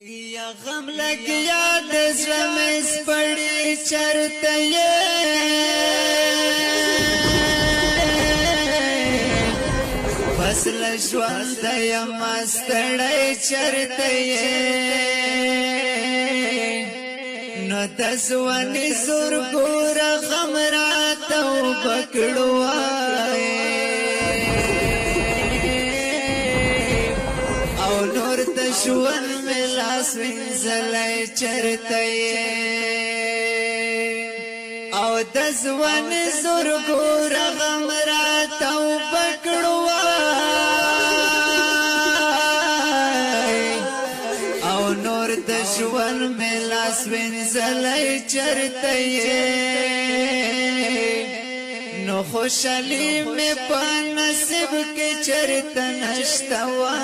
یا غم لګیا د زړه سپړې چرته یې فصل ژوند یم ستړی چرته یې نو د ځوانۍ زور ګوره غم راته وبکړو او نور د ژوند مې لاس وینځلی چرته یې او د ځوانۍ زور ګوره غم راته وبکړو او نور د ژوند مې لاس وینځلی چرته یې نو خوشحالي مې په نصیب کې چرته نشته وه